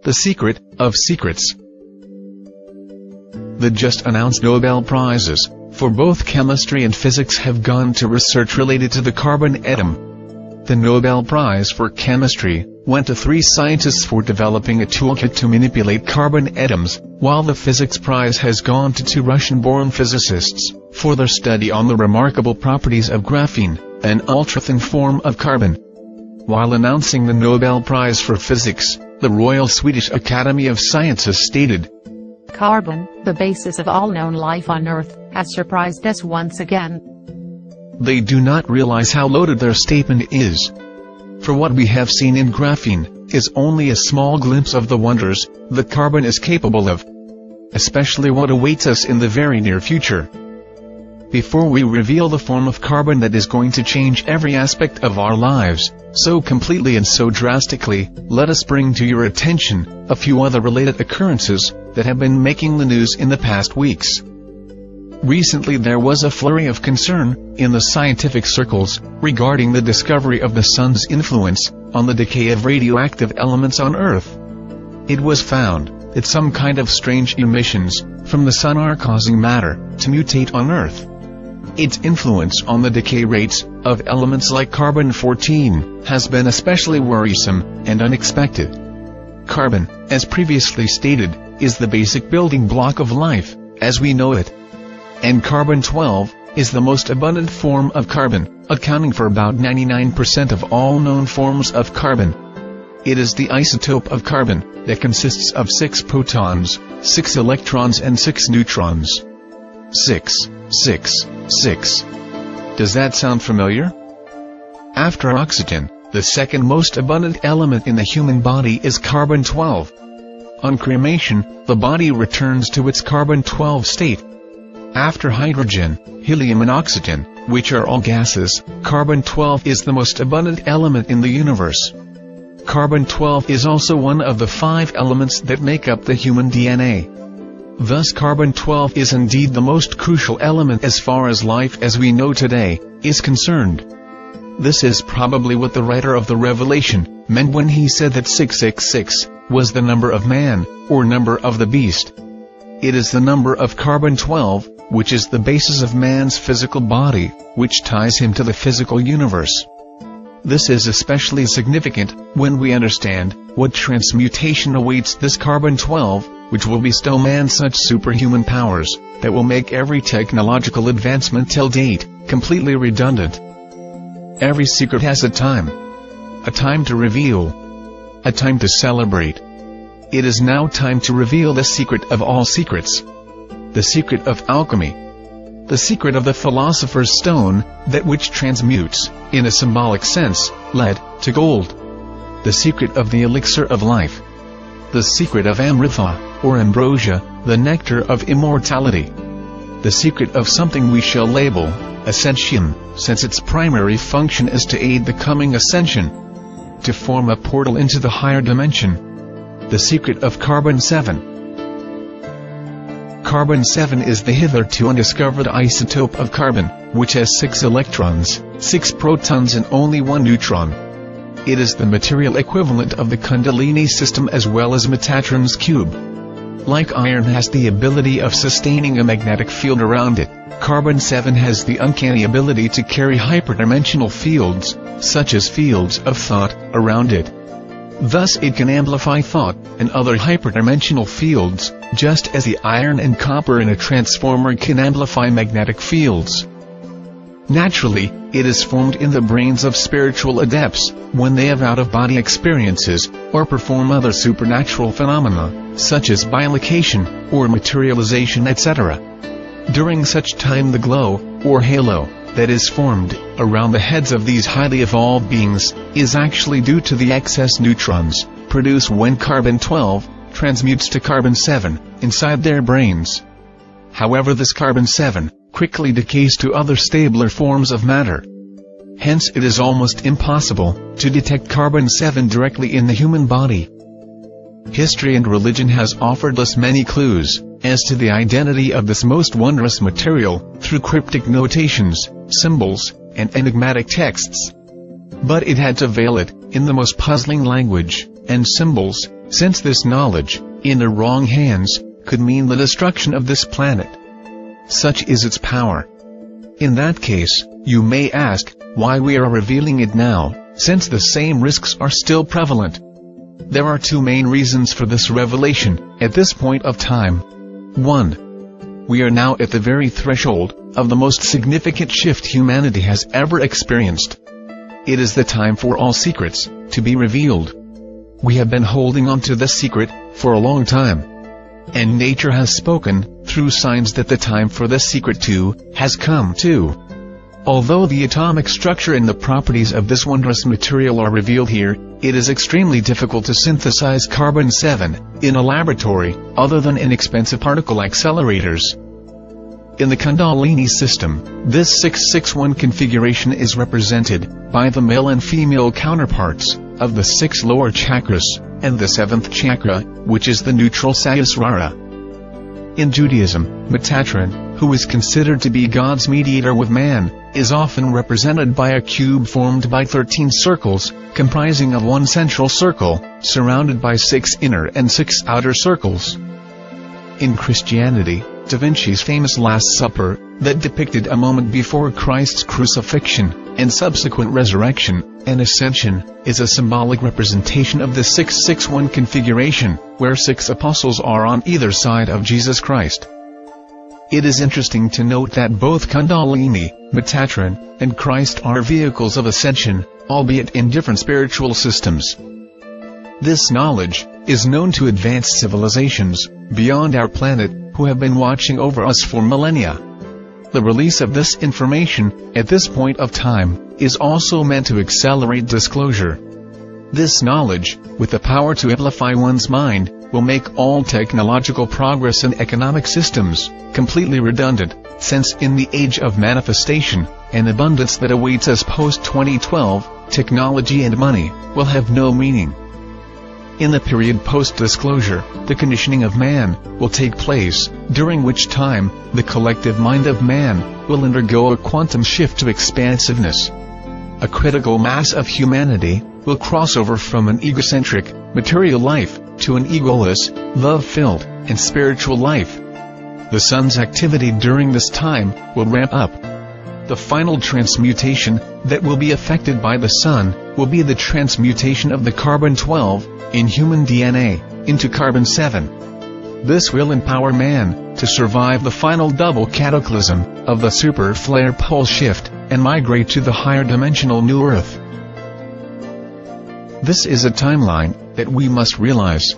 The secret of secrets. The just announced Nobel Prizes for both chemistry and physics have gone to research related to the carbon atom. The Nobel Prize for Chemistry went to 3 scientists for developing a toolkit to manipulate carbon atoms, while the Physics Prize has gone to 2 Russian-born physicists for their study on the remarkable properties of graphene, an ultra-thin form of carbon. While announcing the Nobel Prize for Physics, the Royal Swedish Academy of Sciences stated, "Carbon, the basis of all known life on Earth, has surprised us once again." They do not realize how loaded their statement is. For what we have seen in graphene is only a small glimpse of the wonders that carbon is capable of, especially what awaits us in the very near future. Before we reveal the form of carbon that is going to change every aspect of our lives, so completely and so drastically, let us bring to your attention a few other related occurrences that have been making the news in the past weeks. Recently there was a flurry of concern in the scientific circles regarding the discovery of the sun's influence on the decay of radioactive elements on Earth. It was found that some kind of strange emissions from the sun are causing matter to mutate on Earth. Its influence on the decay rates of elements like carbon-14 has been especially worrisome and unexpected. Carbon, as previously stated, is the basic building block of life, as we know it. And carbon-12 is the most abundant form of carbon, accounting for about 99% of all known forms of carbon. It is the isotope of carbon that consists of 6 protons, 6 electrons and 6 neutrons. 6, 6, 6. Does that sound familiar? After oxygen, the second most abundant element in the human body is carbon-12. On cremation, the body returns to its carbon-12 state. After hydrogen, helium and oxygen, which are all gases, carbon-12 is the most abundant element in the universe. Carbon-12 is also one of the 5 elements that make up the human DNA. Thus carbon-12 is indeed the most crucial element as far as life as we know today is concerned. This is probably what the writer of the Revelation meant when he said that 666 was the number of man, or number of the beast. It is the number of carbon-12, which is the basis of man's physical body, which ties him to the physical universe. This is especially significant when we understand what transmutation awaits this carbon-12, which will bestow man such superhuman powers that will make every technological advancement till date completely redundant. Every secret has a time to reveal, a time to celebrate. It is now time to reveal the secret of all secrets, the secret of alchemy, the secret of the philosopher's stone, that which transmutes, in a symbolic sense, lead to gold, the secret of the elixir of life, the secret of amrita, or ambrosia, the nectar of immortality, the secret of something we shall label ascension, since its primary function is to aid the coming ascension, to form a portal into the higher dimension, the secret of carbon-7. Carbon-7 is the hitherto undiscovered isotope of carbon, which has 6 electrons, 6 protons and only 1 neutron. It is the material equivalent of the Kundalini system as well as Metatron's cube. Like iron has the ability of sustaining a magnetic field around it, carbon-7 has the uncanny ability to carry hyperdimensional fields, such as fields of thought, around it. Thus it can amplify thought and other hyperdimensional fields, just as the iron and copper in a transformer can amplify magnetic fields. Naturally, it is formed in the brains of spiritual adepts when they have out-of-body experiences or perform other supernatural phenomena, such as bilocation or materialization, etc. During such time the glow, or halo, that is formed around the heads of these highly evolved beings is actually due to the excess neutrons produced when carbon-12 transmutes to carbon-7 inside their brains. However, this carbon-7 quickly decays to other stabler forms of matter. Hence it is almost impossible to detect carbon-7 directly in the human body. History and religion has offered us many clues as to the identity of this most wondrous material through cryptic notations, symbols, and enigmatic texts. But it had to veil it in the most puzzling language and symbols, since this knowledge, in the wrong hands, could mean the destruction of this planet. Such is its power. In that case, you may ask, why we are revealing it now, since the same risks are still prevalent. There are two main reasons for this revelation, at this point of time. 1. We are now at the very threshold of the most significant shift humanity has ever experienced. It is the time for all secrets to be revealed. We have been holding on to this secret for a long time. And nature has spoken, through signs, that the time for this secret too has come too. Although the atomic structure and the properties of this wondrous material are revealed here, it is extremely difficult to synthesize carbon-7 in a laboratory, other than in expensive particle accelerators. In the Kundalini system, this 661 configuration is represented by the male and female counterparts of the 6 lower chakras, and the 7th chakra, which is the neutral Sahasrara. In Judaism, Metatron, who is considered to be God's mediator with man, is often represented by a cube formed by 13 circles, comprising of one central circle, surrounded by 6 inner and 6 outer circles. In Christianity, Da Vinci's famous Last Supper, that depicted a moment before Christ's crucifixion and subsequent resurrection and ascension, is a symbolic representation of the 661 configuration, where 6 apostles are on either side of Jesus Christ. It is interesting to note that both Kundalini, Metatron, and Christ are vehicles of ascension, albeit in different spiritual systems. This knowledge is known to advanced civilizations beyond our planet, who have been watching over us for millennia. The release of this information, at this point of time, is also meant to accelerate disclosure. This knowledge, with the power to amplify one's mind, will make all technological progress in economic systems completely redundant, since in the age of manifestation and abundance that awaits us post-2012, technology and money will have no meaning. In the period post-disclosure, the conditioning of man will take place, during which time, the collective mind of man will undergo a quantum shift to expansiveness. A critical mass of humanity will cross over from an egocentric, material life, to an egoless, love-filled, and spiritual life. The sun's activity during this time will ramp up. The final transmutation that will be affected by the sun will be the transmutation of the carbon-12 in human DNA into carbon-7. This will empower man to survive the final double cataclysm of the super flare pole shift and migrate to the higher dimensional new Earth. This is a timeline that we must realize.